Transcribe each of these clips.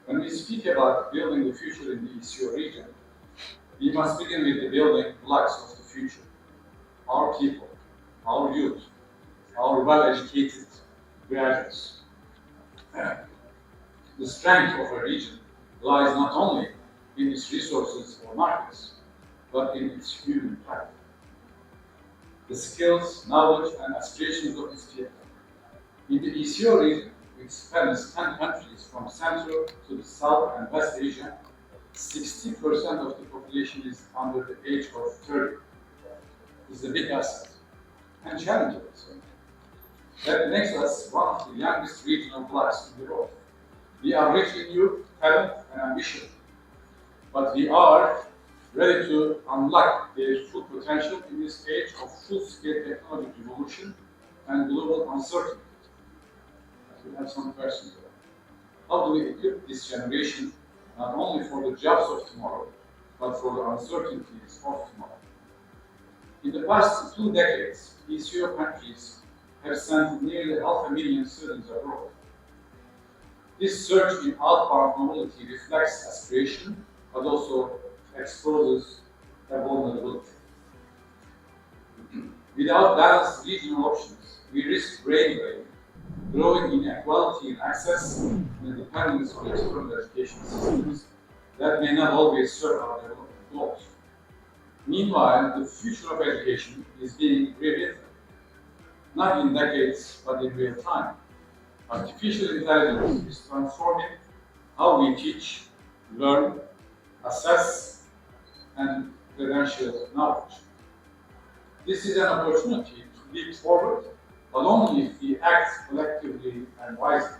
When we speak about building the future in the ECO region, we must begin with the building blocks of the future. Our people, our youth, our well-educated graduates. The strength of a region lies not only in its resources or markets, but in its human capital. The skills, knowledge, and aspirations of its people. In the ECO region, which spans 10 countries from Central to the South and West Asia, 60% of the population is under the age of 30. This is a big asset and challenge also. That makes us one of the youngest regional blocks in the world. We are rich in youth, talent, and ambition, but we are ready to unlock their full potential in this age of full-scale technology revolution and global uncertainty. We have some questions there. How do we equip this generation not only for the jobs of tomorrow, but for the uncertainties of tomorrow? In the past 2 decades, ECO countries have sent nearly 500,000 students abroad. This surge in outbound mobility reflects aspiration, but also exposes a vulnerability. Without balanced regional options, we risk brain drain, growing inequality in access, and dependence on external education systems that may not always serve our development goals. Meanwhile, the future of education is being rewritten, not in decades, but in real time. Artificial intelligence is transforming how we teach, learn, assess, and credential knowledge. This is an opportunity to leap forward, but only if we act collectively and wisely.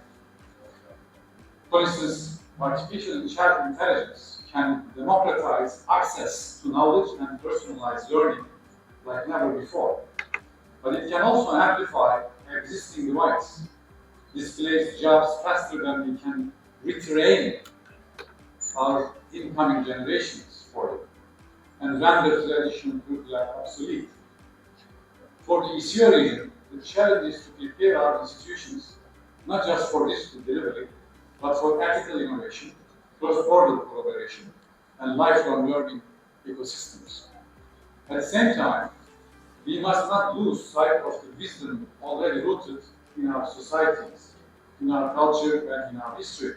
For instance, artificial intelligence can democratize access to knowledge and personalized learning like never before. But it can also amplify existing divides, displace jobs faster than we can retrain our incoming generations for it, and render traditional curricula obsolete. For the ECO region, the challenge is to prepare our institutions not just for digital delivery, but for ethical innovation, cross-border collaboration, and lifelong learning ecosystems. At the same time, we must not lose sight of the wisdom already rooted in our societies, in our culture, and in our history.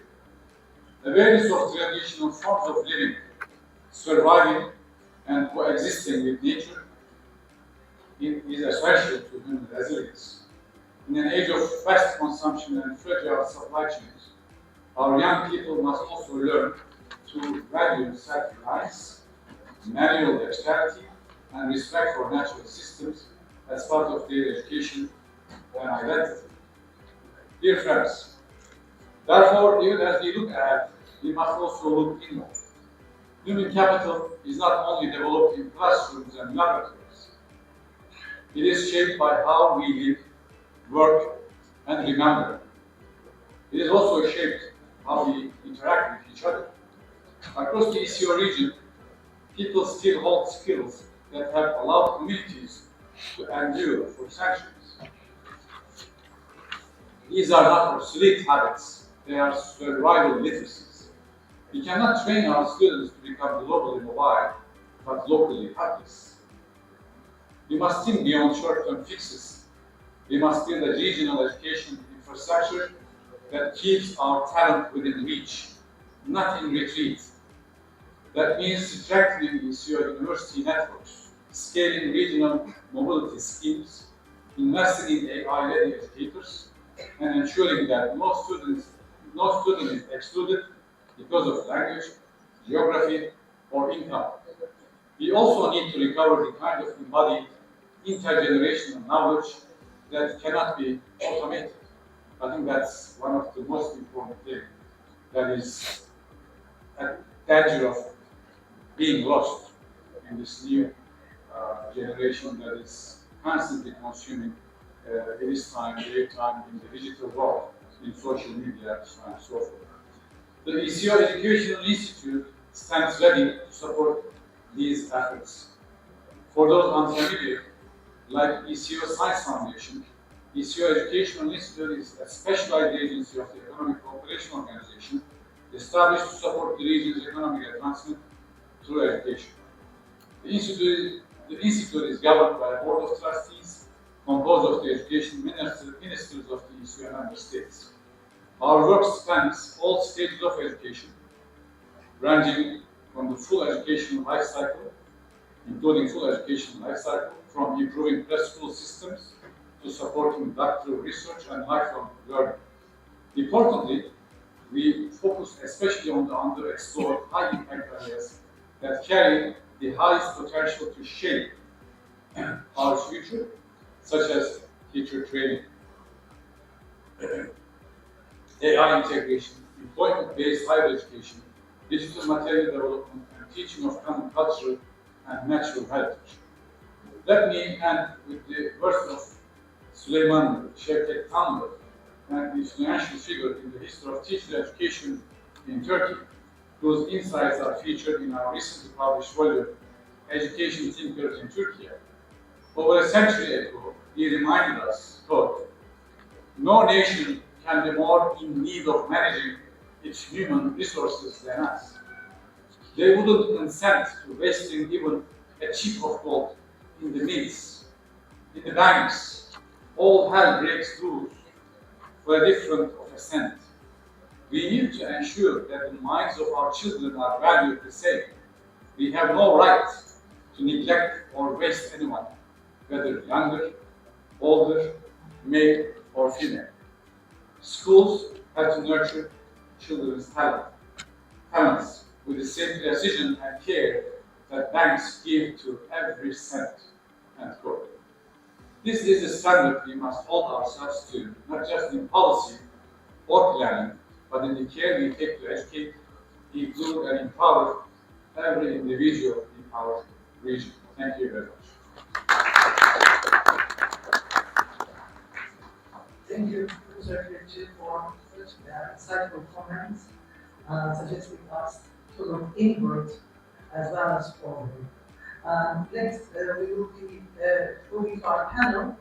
Awareness of traditional forms of living, surviving, and coexisting with nature is essential to human resilience. In an age of fast consumption and fragile supply chains, our young people must also learn to value self-reliance, manual dexterity, and respect for natural systems as part of their education and identity. Dear friends, therefore, even as we look ahead, we must also look inward. Human capital is not only developed in classrooms and laboratories. It is shaped by how we live, work, and remember. It is also shaped how we interact with each other. Across the ECO region, people still hold skills that have allowed communities to endure for centuries. These are not obsolete habits, they are survival literacies. We cannot train our students to become globally mobile, but locally helpless. We must think beyond short-term fixes. We must build a regional education infrastructure that keeps our talent within reach, not in retreat. That means strengthening ECO university networks, scaling regional mobility schemes, investing in AI-ready educators, and ensuring that no student is excluded because of language, geography, or income. We also need to recover the kind of embodied intergenerational knowledge that cannot be automated. I think that's one of the most important things that is at danger of being lost in this new generation that is constantly consuming its time, their time in the digital world, in social media, and so forth. The ECO Educational Institute stands ready to support these efforts. For those unfamiliar, like ECO Science Foundation, ECO Educational Institute is a specialized agency of the Economic Cooperation Organization established to support the region's economic advancement through education. The institute is governed by a board of trustees composed of the education ministers of the ECO member states. Our work spans all stages of education, ranging from the full educational life cycle, including full education life cycle, from improving preschool systems to supporting doctoral research and lifelong learning. Importantly, we focus especially on the underexplored high-impact areas that carry the highest potential to shape our future, such as teacher training, AI integration, employment-based higher education, digital material development, and teaching of common cultural and natural heritage. Let me end with the verse of Süleyman Şevket Tanrı, an influential figure in the history of teacher education in Turkey, whose insights are featured in our recently published volume, Education Thinkers in Turkey. Over a century ago, he reminded us, quote, "No nation can be more in need of managing its human resources than us. They wouldn't consent to wasting even a chip of gold in the mints, in the banks. All hell breaks loose for a difference of a cent. We need to ensure that the minds of our children are valued the same. We have no right to neglect or waste anyone, whether younger, older, male or female. Schools have to nurture children's talents with the same precision and care that banks give to every cent." End quote. This is the standard we must hold ourselves to, not just in policy or planning, but in the care we take to educate, include and empower every individual in our region. Thank you very much. Thank you, Professor KİREÇCİ, for such insightful comments, suggesting us to look inward as well as forward. Next, we will be moving to our panel,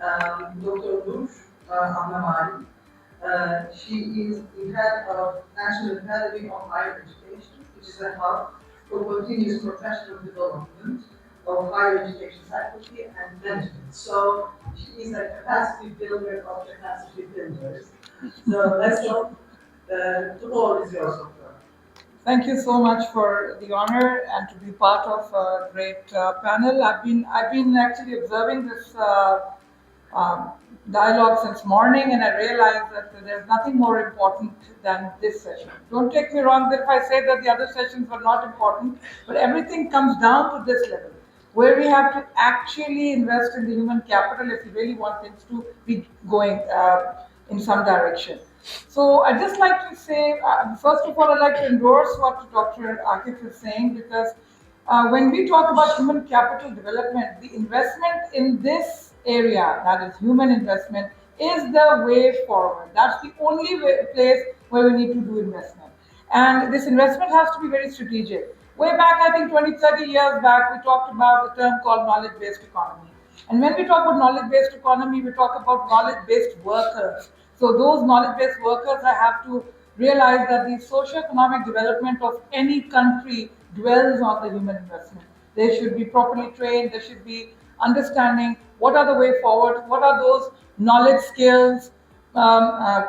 Dr. Noor, Amna Malik. She is the head of National Academy of Higher Education, which is a hub for continuous professional development of higher education faculty and management. So she is a capacity builder of capacity builders. So let's go. The floor is yours, Doctor. Thank you so much for the honor and to be part of a great panel. I've been actually observing this dialogue since morning, and I realized that there's nothing more important than this session. Don't take me wrong that if I say that the other sessions are not important, but everything comes down to this level, where we have to actually invest in the human capital if we really want things to be going in some direction. So I'd just like to say, first of all, I'd like to endorse what Dr. Akif is saying, because when we talk about human capital development, the investment in this area, that is human investment, is the way forward. That's the only place where we need to do investment. And this investment has to be very strategic. Way back, I think 20, 30 years back, we talked about a term called knowledge-based economy. And when we talk about knowledge-based economy, we talk about knowledge-based workers. So those knowledge-based workers, I have to realize that the socio-economic development of any country dwells on the human investment. They should be properly trained, they should be understanding what are the way forward, what are those knowledge skills,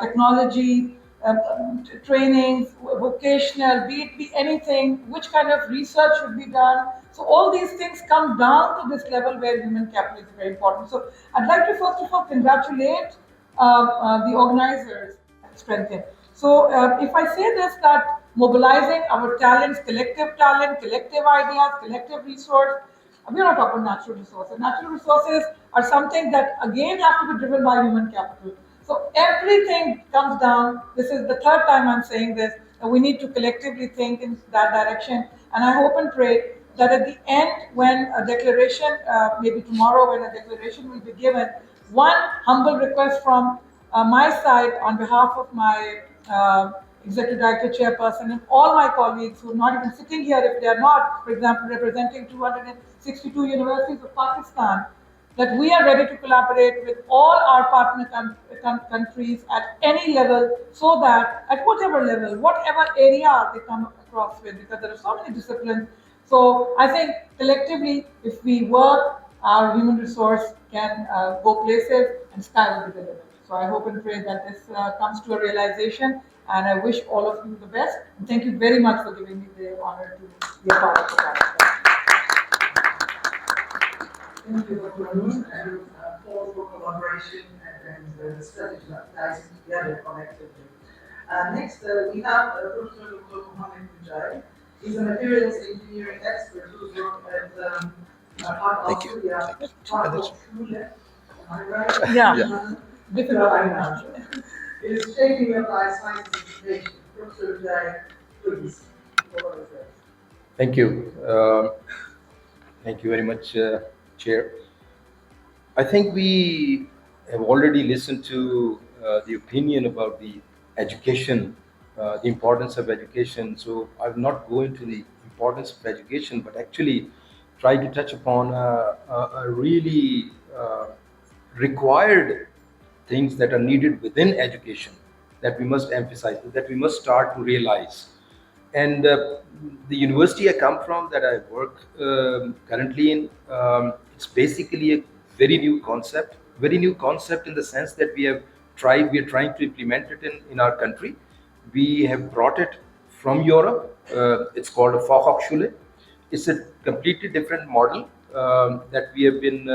technology, trainings, vocational, be it be anything, which kind of research should be done. So all these things come down to this level where human capital is very important. So I'd like to first of all congratulate the organizers, strengthen. So if I say this, that mobilizing our talents, collective ideas, collective resource, we're not talking about natural resources. Natural resources are something that again have to be driven by human capital. So everything comes down, this is the third time I'm saying this, and we need to collectively think in that direction. And I hope and pray that at the end, when a declaration, maybe tomorrow when a declaration will be given, one humble request from my side on behalf of my Executive Director Chairperson and all my colleagues who are not even sitting here, if they are not, for example, representing 262 universities of Pakistan, that we are ready to collaborate with all our partner countries at any level, so that at whatever level, whatever area they come across with, because there are so many disciplines. So I think collectively, if we work, our human resource can go places and sky will be the limit. So I hope and pray that this comes to a realization, and I wish all of you the best. And thank you very much for giving me the honor to be a part of the conference. Thank you, Dr. Noor, and for collaboration and strategizing together collectively. Next, we have Professor Dr. Mehmet. He's a materials engineering expert who's worked at part of Schule. Am I right? Yeah. Difficult. Is shaping applied science education. Professor Vijay, please. Thank you. Thank you very much, Chair. I think we have already listened to the opinion about the education, the importance of education. So I will not go into the importance of education, but actually try to touch upon a really required things that are needed within education that we must emphasize, that we must start to realize. And the university I come from, that I work currently in, it's basically a very new concept in the sense that we are trying to implement it in our country. We have brought it from Europe. It's called a Fachhochschule. It's a completely different model that we have been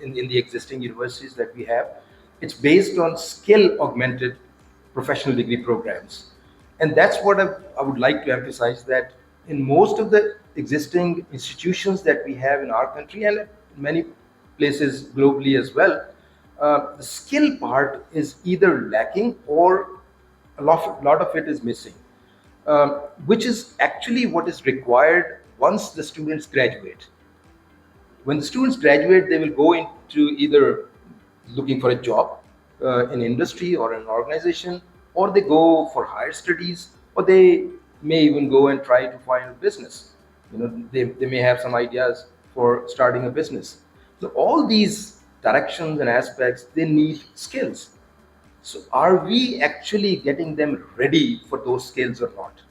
in the existing universities that we have. It's based on skill augmented professional degree programs. And that's what I would like to emphasize, that in most of the existing institutions that we have in our country and in many places globally as well, the skill part is either lacking or a lot of it is missing, which is actually what is required once the students graduate. When the students graduate, they will go into either looking for a job in industry or an organization, or they go for higher studies, or they may even go and try to find a business. They may have some ideas for starting a business. So all these directions and aspects, they need skills. So are we actually getting them ready for those skills or not?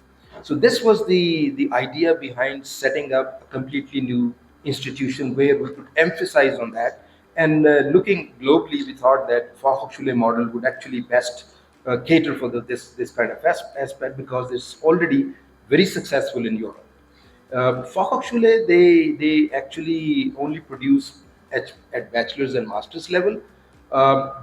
So this was the idea behind setting up a completely new institution where we could emphasize on that. And looking globally, we thought that Fachhochschule model would actually best cater for this kind of aspect, because it's already very successful in Europe. Fachhochschule, they actually only produce at bachelor's and master's level.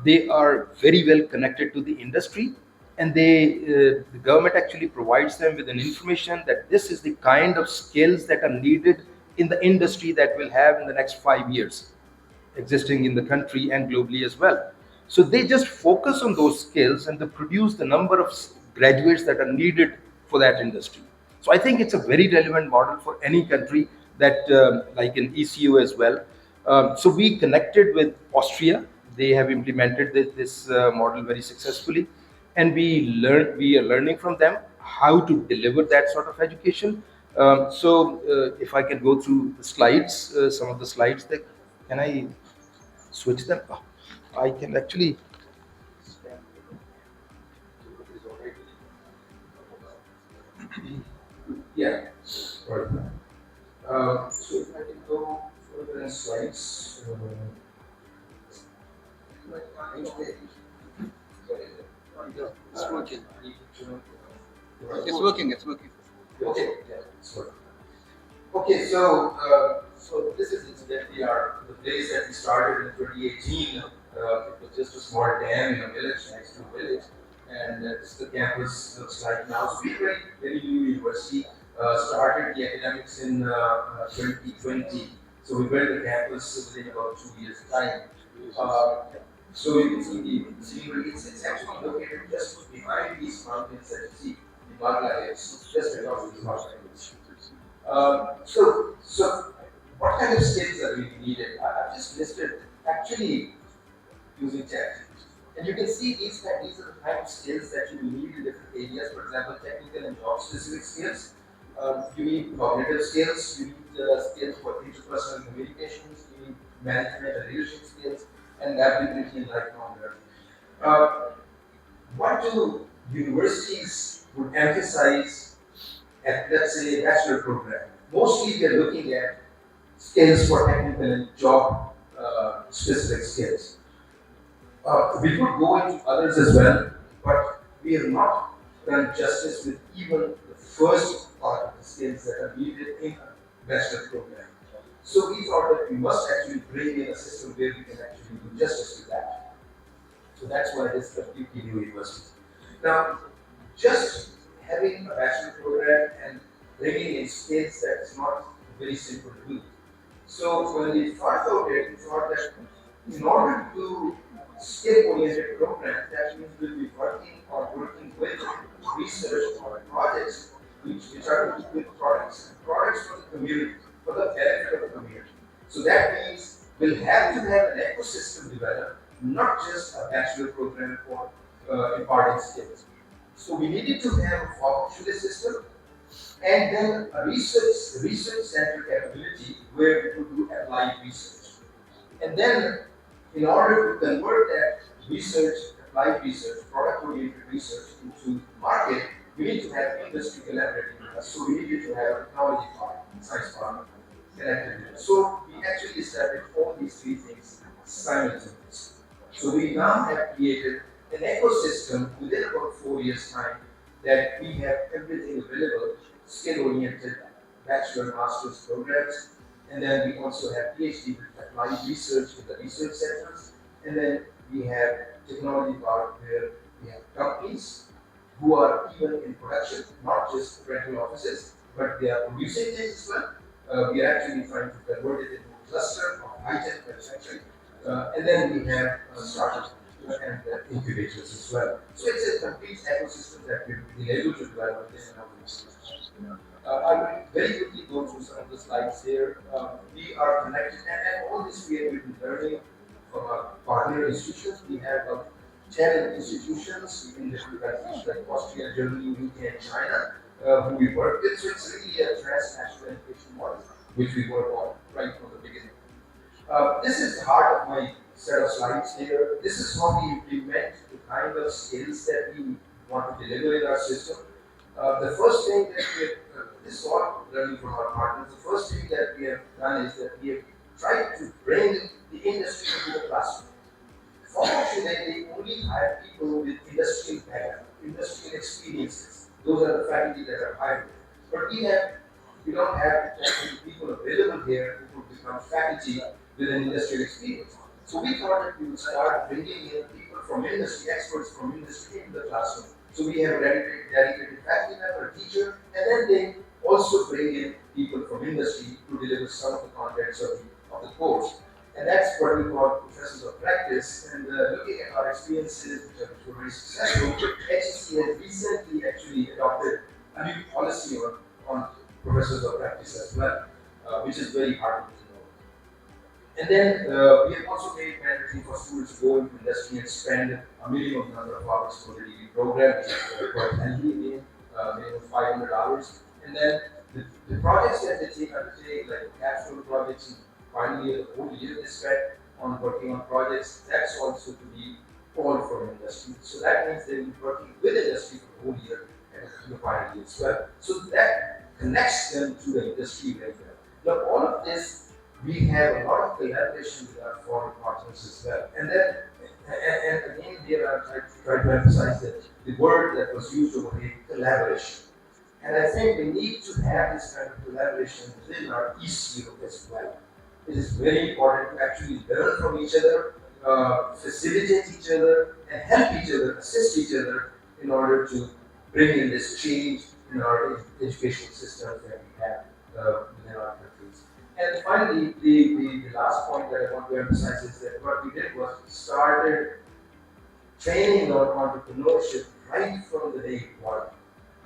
They are very well connected to the industry, and the government actually provides them with an information that this is the kind of skills that are needed in the industry that will have in the next 5 years, existing in the country and globally as well. So they just focus on those skills and they produce the number of graduates that are needed for that industry. So I think it's a very relevant model for any country, that like in ECU as well. So we connected with Austria. They have implemented this model very successfully, and we are learning from them how to deliver that sort of education. If I can go through the slides, some of the slides, that can I switch them? Oh, I can actually. Yeah. Right. So if I can go further in slides. It's working. It's working. It's working. Okay, yeah, it's working. Okay, so this is incidentally the place that we started in 2018. It was just a small dam in a village, next to a village, and this is the campus looks like now. So we're very new university. Started the academics in 2020. So we built the campus within about 2 years' time. So you can see the scenery. It's actually located just behind these mountains that you see. The Bagla Hills, just across these mountains. So what kind of skills are really needed? I've just listed actually using chat. And you can see these are the kind of skills that you need in different areas. For example, technical and job specific skills. You need cognitive skills, you need skills for interpersonal communications, you need management and leadership skills, and adaptability and lifelong learning. What do universities would emphasize at, let's say, a bachelor program? Mostly we are looking at skills for technical and job specific skills. We could go into others as well, but we have not done justice with even the first part of the skills that are needed in a bachelor program. So we thought that we must actually bring in a system where we can actually do justice to that. So that's why this completely new university. Now, just having a bachelor program and bringing in skills, that's not very simple to do. So when we thought about it, we thought that in order to do skill-oriented program, that means we'll be working with research or projects which are with products for the community, for the benefit of the community. So that means we'll have to have an ecosystem developed, not just a bachelor program for imparting skills. So we needed to have a vocational system and then a research center capability where we could do applied research. And then in order to convert that research, applied research, product-oriented research into market, we need to have industry collaborating with us. So we needed to have a technology part, science part, connected. So we actually established all these three things simultaneously. So we now have created an ecosystem within about 4 years' time that we have everything available, skill-oriented bachelor, master's programs, and then we also have PhD with applied research in the research centers, and then we have technology part where we have companies who are even in production, not just rental offices, but they are producing things as well. We are actually trying to convert it into a cluster of high-tech manufacturing, and then we have startups and incubators as well. So it's a complete ecosystem that we've been able to develop within our research. I will very quickly go through some of the slides here. We are connected, and all this we have been learning from our partner institutions. We have 10 institutions in different countries like Austria, Germany, UK, and China, who we work with. So it's really a transnational education model, which we work on right from the beginning. This is the heart of my set of slides here. This is how we implement the kind of skills that we want to deliver in our system. The first thing that we have, this is all learning from our partners, the first thing that we have done is that we have tried to bring the industry into the classroom. Fortunately, they only hire people with industrial background, industrial experiences. Those are the faculty that are hired. But we don't have that many people available here who could become faculty with an industrial experience. So we thought that we would start bringing in people from industry, experts from industry in the classroom. So we have a dedicated faculty member, a teacher, and then they also bring in people from industry to deliver some of the contents of the course. And that's what we call professors of practice. And looking at our experiences, which were very successful, HEC has recently actually adopted a new policy on professors of practice as well, which is very hard to know. And then we have also made it mandatory for students to go into industry and spend a minimum number of hours for the degree program, which is quite healthy, minimum $500. And then the projects that they undertake, like capstone projects, final year, the whole year they spend on working on projects, that's also to be all from industry. So that means they'll be working with industry for the whole year and the final year as well. So that connects them to the industry very well. Now all of this, we have a lot of collaboration with our foreign partners as well. And then, and again here I try to emphasize that the word that was used over here, collaboration. And I think we need to have this kind of collaboration within our ECU as well. It is very important to actually learn from each other, facilitate each other, and help each other, assist each other in order to bring in this change in our educational systems that we have within our countries. And finally, the last point that I want to emphasize is that what we did was we started training on entrepreneurship right from the day one.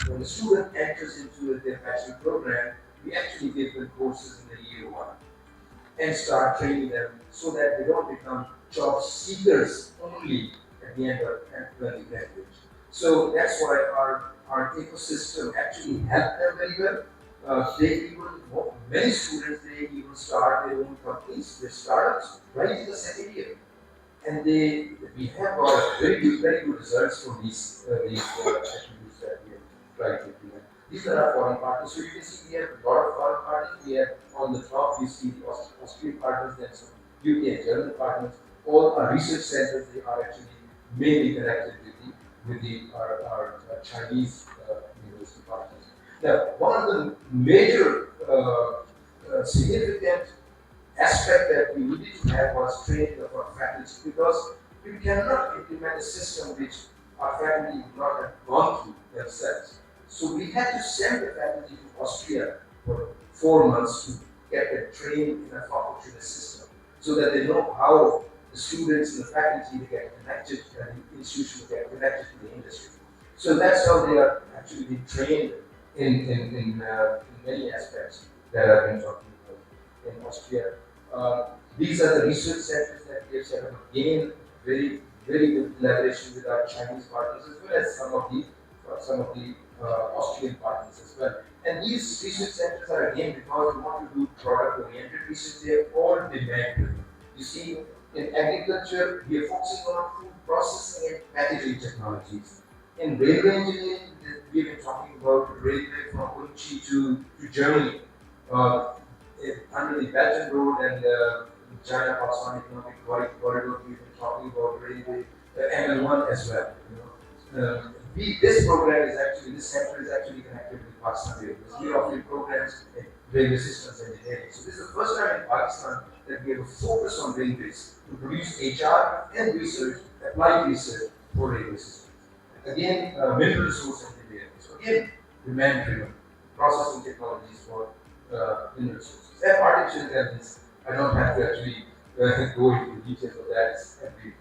When the student enters into their bachelor program, we actually give them courses in the year one and start training them so that they don't become job seekers only at the end of when they graduate. So that's why our ecosystem actually helped them very well. they even, many students, they even start their own companies, their startups, right in the second year. And we have got very good results from these attributes that we have tried to implement. These are our foreign partners. So you can see we have a lot of foreign partners. We have on the top, you see the Austrian partners, then some UK and German partners. All our research centers, they are actually mainly connected with our Chinese university partners. Now, one of the major significant aspect that we needed to have was training of our faculty, because we cannot implement a system which our faculty would not have gone through themselves. So we had to send the faculty to Austria for 4 months to get them trained in a faculty system, so that they know how the students and the faculty they get connected and the institution get connected to the industry. So that's how they are actually being trained in many aspects that I've been talking about in Austria. These are the research centers that we have set up. Again, very good collaboration with our Chinese partners as well as some of the Austrian partners as well. And these research centers are, again, because we want to do product-oriented research, they are all demand-driven. You see, in agriculture, we are focusing on food processing and packaging technologies. In railway engineering, we've been talking about railway from Unchi to Germany. Under the Belt and Road and China-Pakistan Economic Corridor, we've been talking about railway, ML1 as well. This program is actually, this center is actually connected with Pakistan Railways. We offer programs in railway systems engineering. So this is the first time in Pakistan that we have a focus on railways to produce HR and research, applied research for railway systems. Again, mineral resource engineering. So again, demand-driven processing technologies for mineral resources. And artificial intelligence, I don't have to actually go into the details of that. It's every.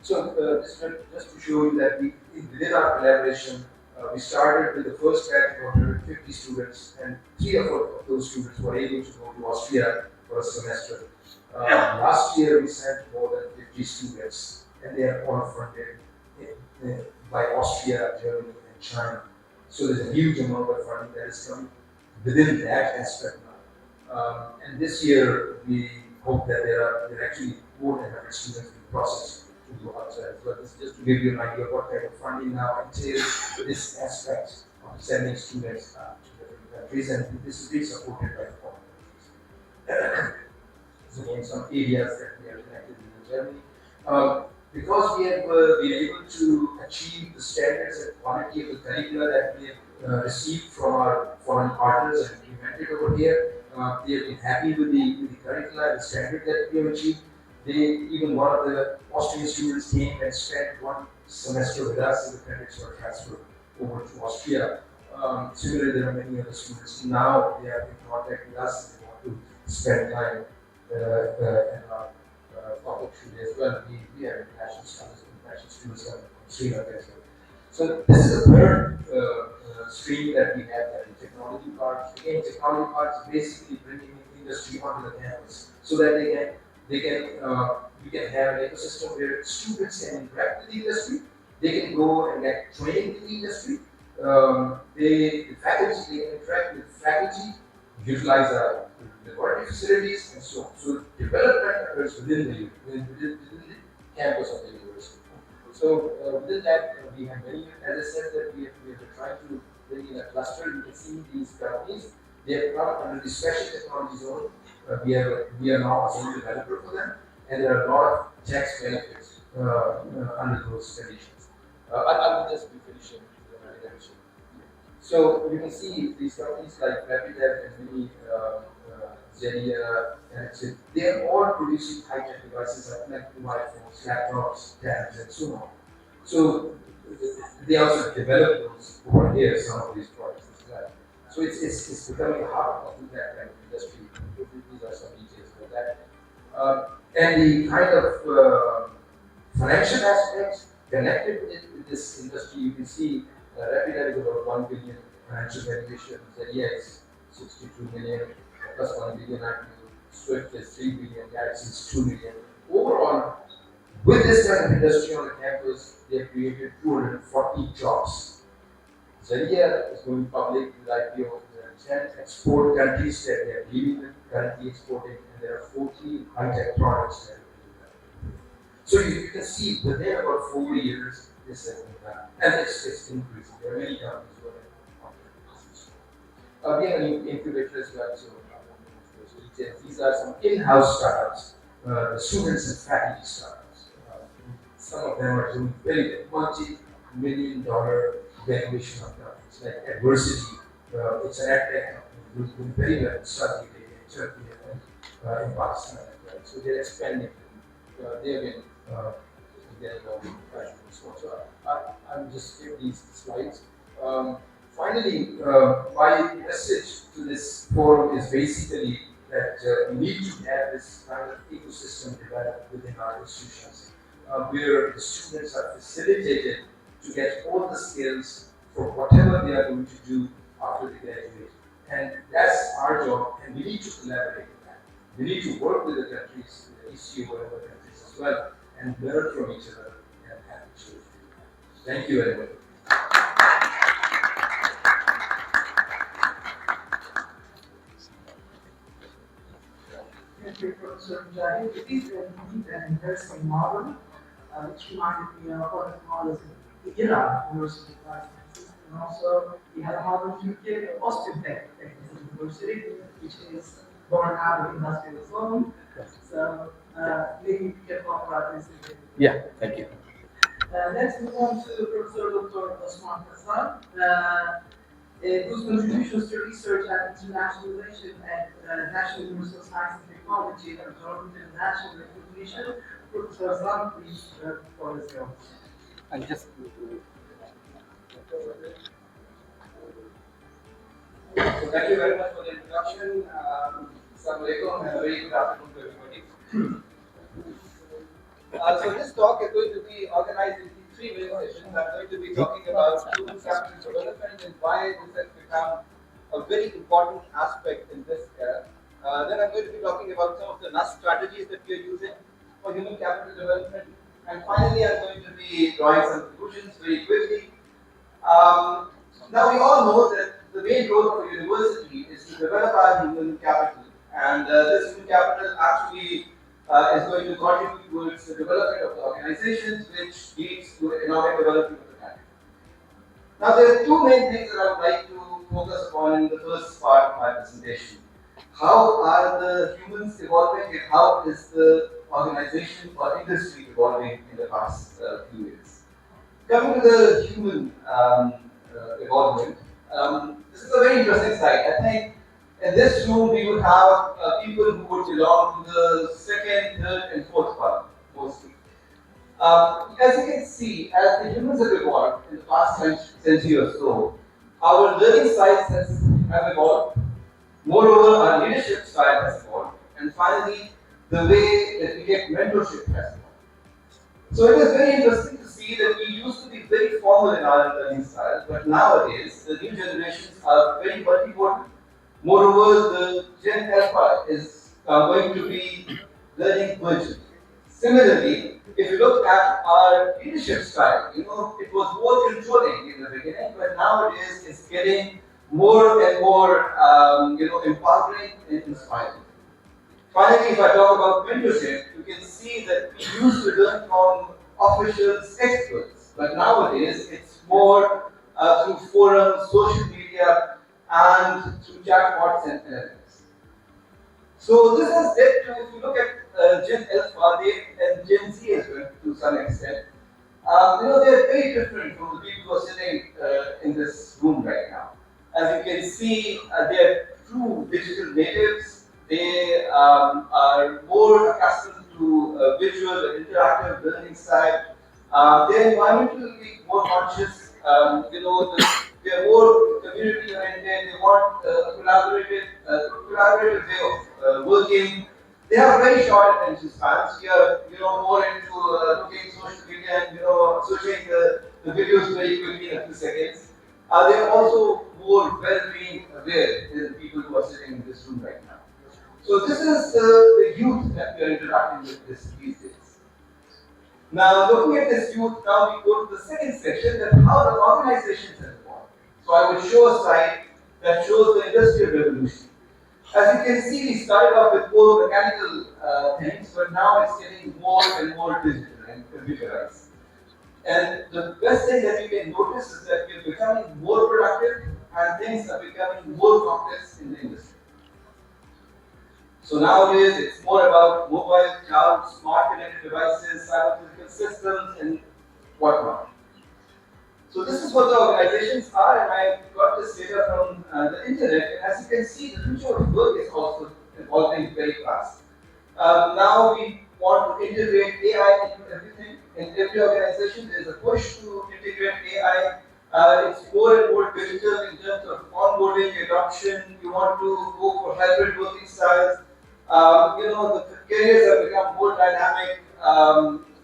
Just to show you that within our collaboration, we started with the first batch of 150 students, and 3 of those students were able to go to Austria for a semester. Last year, we sent more than 50 students, and they are all funded by Austria, Germany, and China. So there's a huge amount of funding that is coming within that aspect now. And this year, we hope that there are actually more than 100 students in the process to go outside. But this is just to give you an idea of what type of funding now entails this aspect of sending students to different countries, and this is being supported by the foreign countries. So again, some areas that we are connected with in Germany. Because we have been able to achieve the standards and quality of the curricula that we have received from our foreign partners and implemented over here, they have been happy with the curricula and the standard that we have achieved. Even one of the Austrian students came and spent 1 semester with us, and the credits were transferred over to Austria. Similarly, there are many other students now, they are in contact with us and they want to spend time in our faculty as well. We have international students from Sri Lanka as well. So this is the third stream that we have, that the technology part. Again, technology part is basically bringing industry onto the campus so that we can have an ecosystem where students can interact with the industry, they can go and get trained in the industry, the faculty, they can interact with faculty, utilize our laboratory facilities, and so on. So development occurs within the campus of the university. So within that, we have many, as I said, that we have tried to bring in a cluster. You can see these companies, they have come under the special technology zone. We are now a zone developer for them, and there are a lot of tax benefits under those conditions. I will just be finishing the presentation. So you can see these companies like Rapidlab and many Zelia, and they are all producing high-tech devices like mobile phones, laptops, tabs, and so on. So they also develop those over here, some of these products as well. So it's becoming a hub of that kind of industry. These are some details about that. And the kind of financial aspects connected with this industry, you can see Rapidlab is about 1 billion financial valuation, Zelia is 62 million, plus 1 billion IPO, Swift is 3 billion, Galaxy is 2 million. Overall, with this kind of industry on the campus, they have created 240 jobs. Zaria is going public with IPO. There are 10 export countries that they are dealing with, currently exporting, and there are 40 high-tech products that are being developed. So you can see within about 4 years, this has been done. And it's increasing. There are many companies who are we have a new incubator as well. So these are some in-house startups, the students and faculty startups. Some of them are doing very multi-million-dollar valuation of companies, like Adversity. It's an ad tech company doing very well in Saudi Arabia, in Turkey, and in Pakistan as well. So they're expanding. They have been getting all the professional support. So I'm just give these slides. Finally, my message to this forum is basically that we need to have this kind of ecosystem developed within our institutions, where the students are facilitated to get all the skills for whatever they are going to do after they graduate. And that's our job, and we need to collaborate with that. We need to work with the countries, the ECU and other countries as well, and learn from each other and have each other. Thank you very much. Thank you, Professor Mujahid. It is indeed an interesting model, which reminded me of what models in Iran University licenses. And also, we have a model in Türkiye, Austin Technical University, which is born out of industrial zone. So, maybe we can talk about this a bit. Yeah, thank you. Let's move on to Professor Dr. Osman Hasan, whose contributions to research and internationalization at National University of Science and Technology have absorbed international recognition. Professor Hasan, please, for this go. I'll just. So thank you very much for the introduction. Assalamu alaikum and a very good afternoon to everybody. So this talk is going to be organized into 3 main sessions. I'm going to be talking about human capital development and why this has become a very important aspect in this era. Then I'm going to be talking about some of the NAHE strategies that we are using for human capital development. And finally, I'm going to be drawing some conclusions very quickly. Now we all know that the main role of a university is to develop our human capital, and this human capital actually is going to contribute towards the development of the organizations, which leads to economic development of the country. Now there are 2 main things that I would like to focus upon in the first part of my presentation. How are the humans evolving, and how is the organization or industry evolving in the past few years? Coming to the human evolvement, this is a very interesting slide. I think in this room we would have people who would belong to the 2nd, 3rd, and 4th part, mostly. As you can see, as the humans have evolved in the past century or so, our learning styles have evolved. Moreover, our leadership style has evolved, and finally, the way that we get mentorship has evolved. So it is very interesting to see that we used to be very formal in our learning style, but nowadays the new generations are very multimodal. Moreover, the Gen Alpha is going to be learning virtually. Similarly, if you look at our leadership style, it was more controlling in the beginning, but nowadays it's getting more and more, empowering and inspiring. Finally, if I talk about mentorship, you can see that we used to learn from officials, experts, but nowadays it's more through forums, social media, and through chatbots and LLMs. So this has led to, if you look at Gen Alpha and Gen Z as well, to some extent, they're very different from the people who are sitting in this room right now. As you can see, they're true digital natives. They are more accustomed to visual and interactive learning style. They're environmentally more conscious. They're more community oriented. They want a collaborative way of working. They have very short attention spans. We are, more into looking social media and searching the videos very quickly in a few seconds. They are also more well-being aware than the people who are sitting in this room right now. So this is the youth that we are interacting with these days. Now, looking at this youth, now we go to the second section, that how the organizations have evolved. So I will show a slide that shows the industrial revolution. As you can see, we started off with more mechanical things, but now it's getting more and more digital and computerized. And the best thing that you can notice is that we're becoming more productive and things are becoming more complex in the industry. So nowadays, it's more about mobile, cloud, smart connected devices, cyber physical systems, and whatnot. So this is what the organizations are, and I got this data from the internet. And as you can see, the future of work is also evolving very fast. Now we want to integrate AI into everything. In every organization, there is a push to integrate AI. It's more and more digital in terms of onboarding, adoption. You want to go for hybrid working styles. The careers have become more dynamic.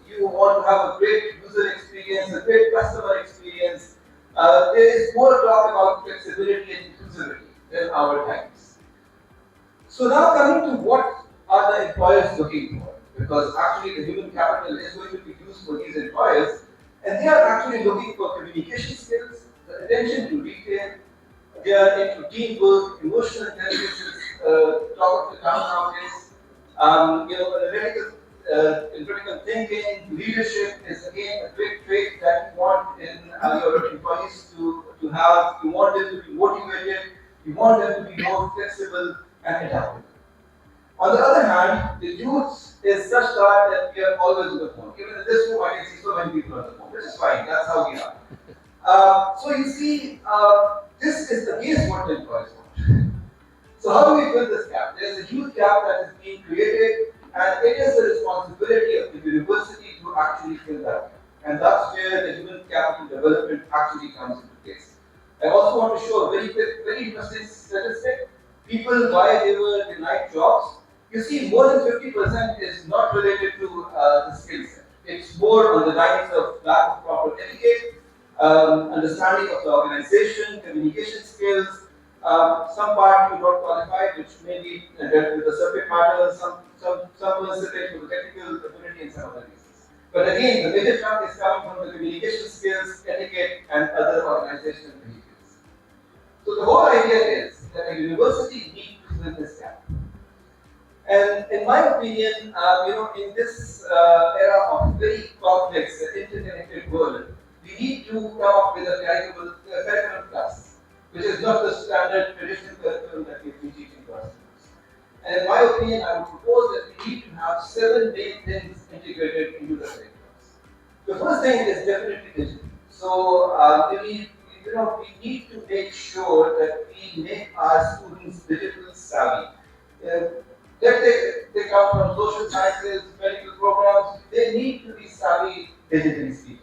You want to have a great user experience, a great customer experience. There is more talk about flexibility and inclusivity than our times. So now coming to what are the employers looking for? Because actually the human capital is going to be used for these employers, and they are actually looking for communication skills, the attention to detail. They are into teamwork, emotional intelligence is top of the town nowadays. Critical thinking, leadership is again a big trait that you want in your employees to have. You want them to be motivated, you want them to be more flexible and adaptable. On the other hand, the youth is such that we are always on the phone. Even in this room, I can see so many people on the phone, which is fine, that's how we are. So you see, this is against what the employees want. So how do we fill this gap? There is a huge gap that is being created, and it is the responsibility of the university to actually fill that gap. And that's where the human capital development actually comes into place. I also want to show a very quick, very interesting statistic. People, why they were denied jobs. You see, more than 50% is not related to the skill set. It's more on the lines of lack of proper etiquette, understanding of the organization, communication skills. Some part you don't qualify, which may be dealt with the subject matter, some percentage for the technical ability and some other reasons. But again, the major chunk is coming from the communication skills, etiquette, and other organizational behaviors. So the whole idea is that a university needs to fill this gap. And in my opinion, in this era of very complex, interconnected world, we need to come up with a curriculum class, which is not the standard traditional curriculum that we've been teaching to our students. And in my opinion, I would propose that we need to have 7 main things integrated into the curriculums. The first thing is definitely digital. So we need to make sure that we make our students digital savvy. They come from social sciences, medical programs, they need to be savvy digitally speaking.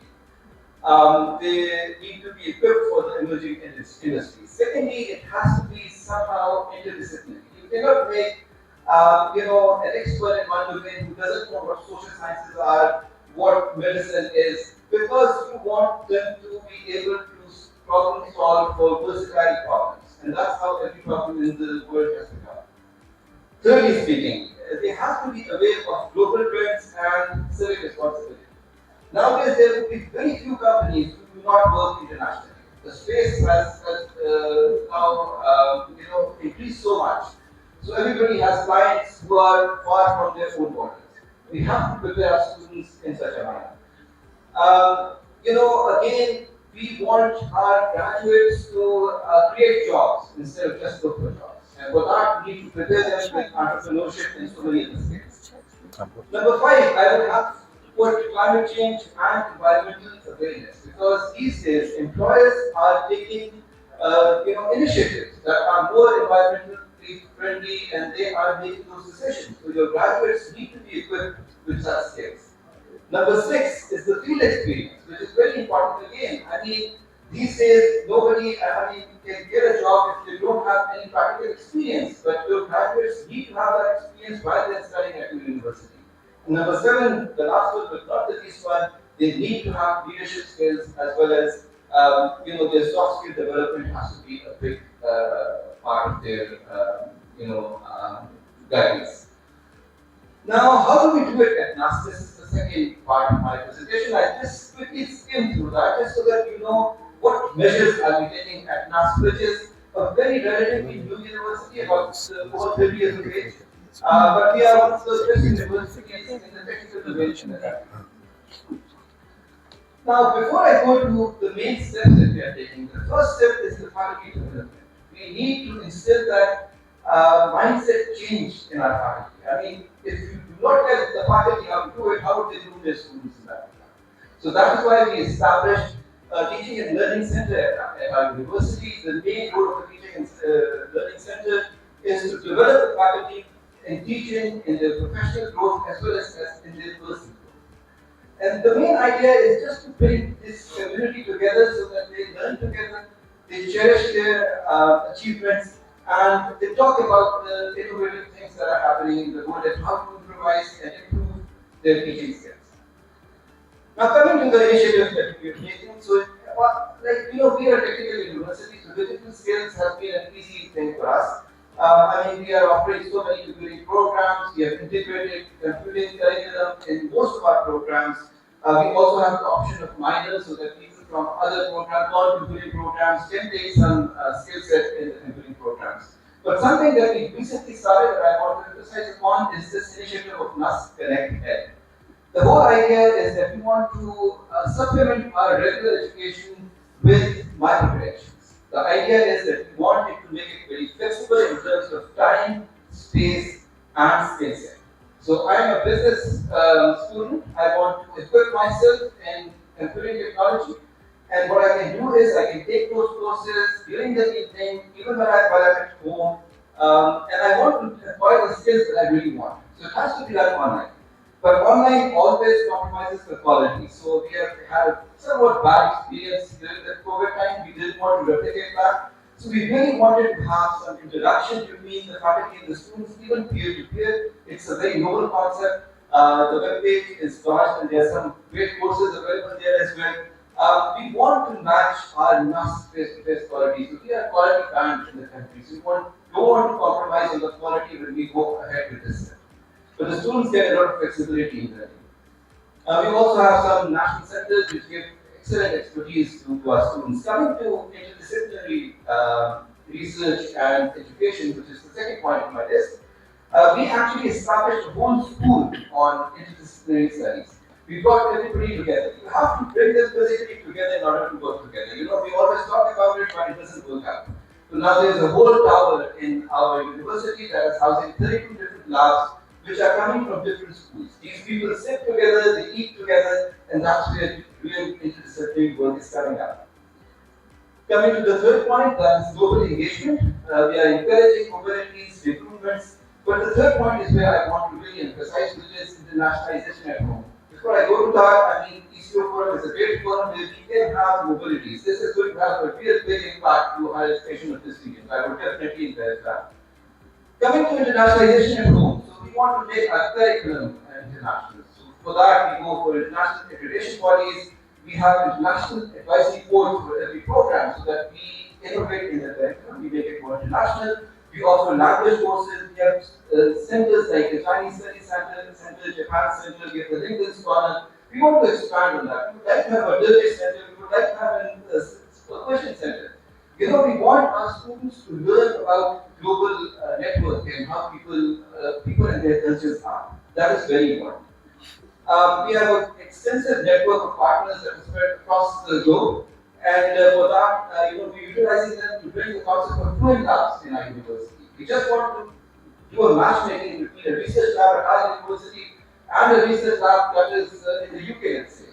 They need to be equipped for the emerging industry. Secondly, it has to be somehow interdisciplinary. You cannot make an expert in one domain who doesn't know what social sciences are, what medicine is, because you want them to be able to problem solve for versatile problems. And that's how every problem in the world has become. Thirdly speaking, they have to be aware of global trends and civic responsibility. Nowadays, there will be very few companies who do not work internationally. The space has now increased so much. So everybody has clients who are far from their own borders. We have to prepare our students in such a manner. Again, we want our graduates to create jobs instead of just look for jobs. And for that, we need to prepare them with entrepreneurship and so many other skills. Number 5, I would have to put climate change and environmental awareness, because these days employers are taking initiatives that are more environmentally friendly, and they are making those decisions. So your graduates need to be equipped with such skills. Number 6 is the field experience, which is very important again. I mean, these days nobody can get a job if they don't have any practical experience, but your graduates need to have that experience while they're studying at your university. And number 7, the last one but not the least one, they need to have leadership skills as well as their soft skill development has to be a big part of their guidance. Now, how do we do it at NAHE? This is the second part of my presentation. I just quickly skimmed through that just so that you know what what measures are we taking at NAHE, which is a very relatively new university, about over 30 years of age. But we are one of the best universities in the technical domain. Now, before I go to the main steps that we are taking, the first step is the faculty development. We need to instill that mindset change in our faculty. I mean, if you do not tell the faculty how to do it, how would they do their students in that regard? So that is why we established a teaching and learning center at our university. The main role of the teaching and learning center is to develop the faculty in teaching, in their professional growth, as well as in their personal growth. And the main idea is just to bring this community together so that they learn together, they cherish their achievements, and they talk about the innovative things that are happening in the world and how to improvise and improve their teaching skills. Now, coming to the initiatives that we are taking, so we are a technical university, so digital skills has been an easy thing for us. We are offering so many computing programs. We have integrated computing curriculum in most of our programs. We also have the option of minors so that people from other programs, non-computing programs, can take some skill set in the computing programs. But something that we recently started that I want to emphasize upon is this initiative of NAS Connect Ed. The whole idea is that we want to supplement our regular education with micro-credentials. The idea is that we want it to make it very flexible in terms of time, space, and skill set. So I am a business student. I want to equip myself in computing technology. And what I can do is I can take those courses during the evening, even while I'm at home. And I want to acquire the skills that I really want. So it has to be done online. But online always compromises the quality. So we have had a somewhat bad experience during the COVID time. We didn't want to replicate that. So we really wanted to have some interaction between the faculty and the students, even peer-to-peer. It's a very novel concept. The web page is vast and there are some great courses available there as well. We want to match our NAS face-to-face quality. So we are quality band in the country. So we don't want to compromise on the quality when we go ahead with this. But the students get a lot of flexibility in learning. We also have some national centers which give excellent expertise to our students. Coming to interdisciplinary research and education, which is the second point on my list, we actually established a whole school on interdisciplinary studies. We brought everybody together. You have to bring them physically together in order to work together. We always talk about it, but it doesn't work out. So now there's a whole tower in our university that is housing 32 different labs which are coming from different schools. These people sit together, they eat together, and that's where real interdisciplinary work is coming up. Coming to the third point, that is global engagement. We are encouraging mobilities, recruitments, but the third point is where I want to really emphasize, which is internationalization at home. Before I go to that, ECO Forum is a great forum where we can have mobilities. This is going to have a real big impact to higher education of this region. I would definitely encourage that. Coming to internationalization at home, so we want to make our curriculum international. So for that, we go for international accreditation bodies. We have international advisory boards for every program so that we innovate in the curriculum, we make it more international. We offer language courses. We have centers like the Chinese Studies Center, Japan Center, we have the Lincoln Scholar. We want to expand on that. We would like to have a Turkish center. We would like to have a Persian center. We want our students to learn about global network and how people and their cultures are. That is very important. We have an extensive network of partners that are spread across the globe, and for that, we're utilizing them to bring the concept of fluent labs in our university. We just want to do a matchmaking between a research lab at our university and a research lab that is in the UK, let's say.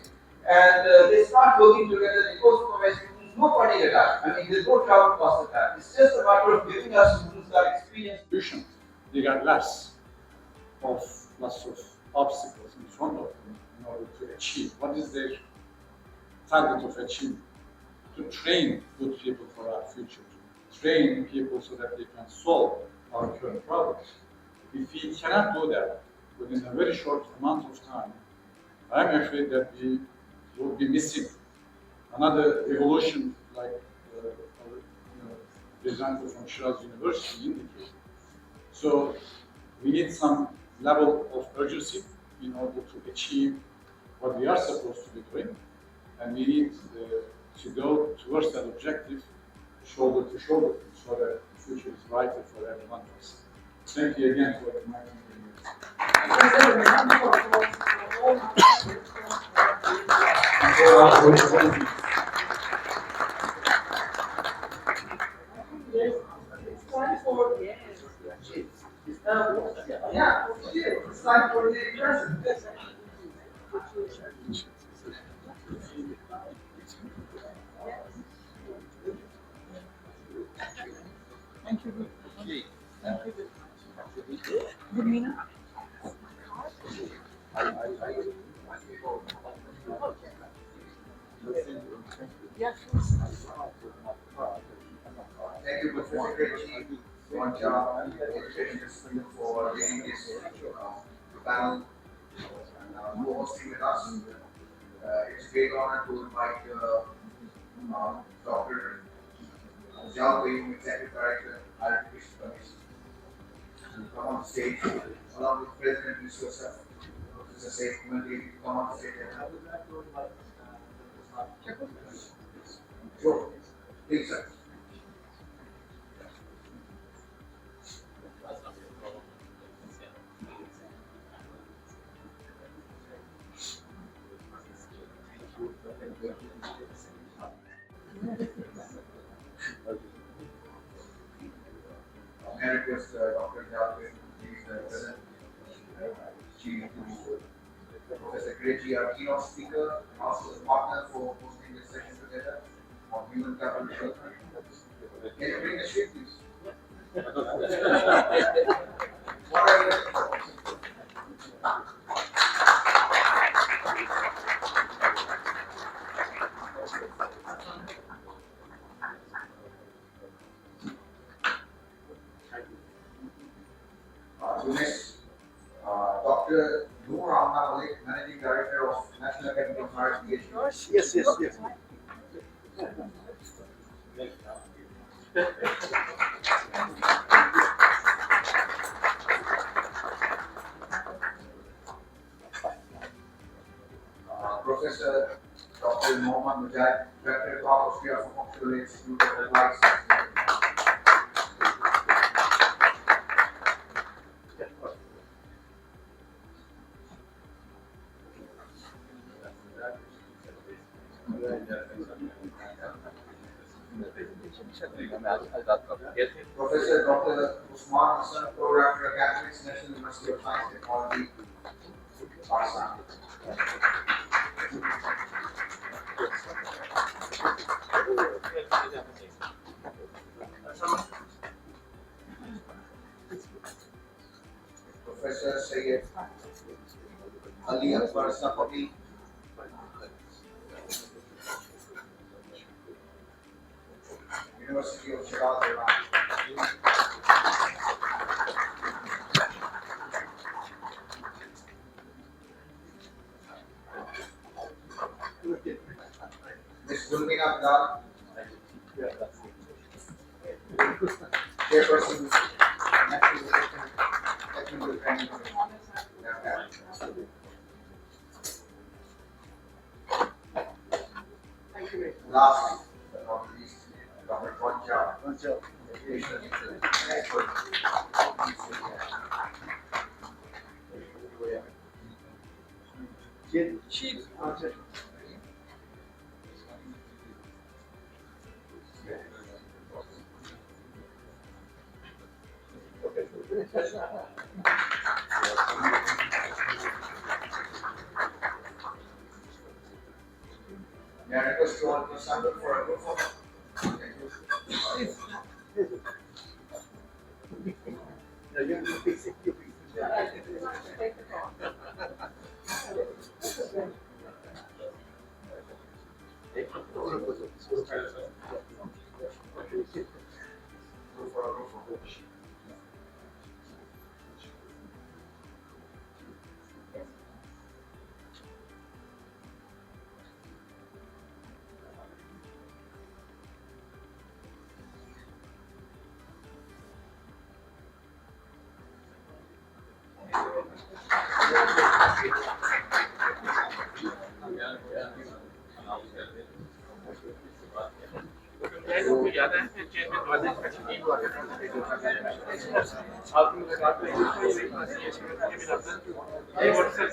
And they start working together, they co-supervise students, no funding attached. There's no travel cost attached. It's just a matter of giving our students that experience. Regardless of lots of obstacles in front of them in order to achieve. What is their target of achievement? To train good people for our future, to train people so that they can solve our current problems. If we cannot do that within a very short amount of time, I'm afraid that we will be missing another evolution like the example from Shiraz University indicated. So we need some level of urgency in order to achieve what we are supposed to be doing, and we need to to go towards that objective shoulder to shoulder, so that the future is brighter for everyone else. Thank you again for inviting me. It's time for yeah, it's time for the present. Thank you. Thank you. Good Mina. Yes. Thank you, Professor KİREÇCİ, Education System, for leading this panel and co-hosting with us. It's a great honor to invite Dr. Jalpay, Executive Director, Education Commission, to come on stage along with President ECOSF, Professor Saif Malik, to come on stage. Sure, please, sir. May I request Dr. Jalpay, please present. Professor KİREÇCİ, our keynote speaker, and also the partner for hosting this session together on human capital development. Can you bring the sheet, please? What are you looking for? Next, Dr. Noor, Malik, Managing Director of National Academy of Science, PhD. Yes. Professor Dr. Mohammed Mujahid, Director of Austria for Functional Institute of Applied Sciences. Professor Dr. Usman Hassan, Co-Director Academics, National University of Science and Technology, Pakistan. Professor Syed Ali Akbar Sapati, University of Shiraz, Iran. Ms. Gulmina Bilal, Chairperson, National Education Technical Training Commission. Last but not least, Dr. Gonja, education expert. Sheet. May I request you all to stand up for a group photo? Thank you. Group photo. ज्यादा है फिर chairman वाले action नहीं हुआ करता आपकी मुलाकात में ये व्हाट्सएप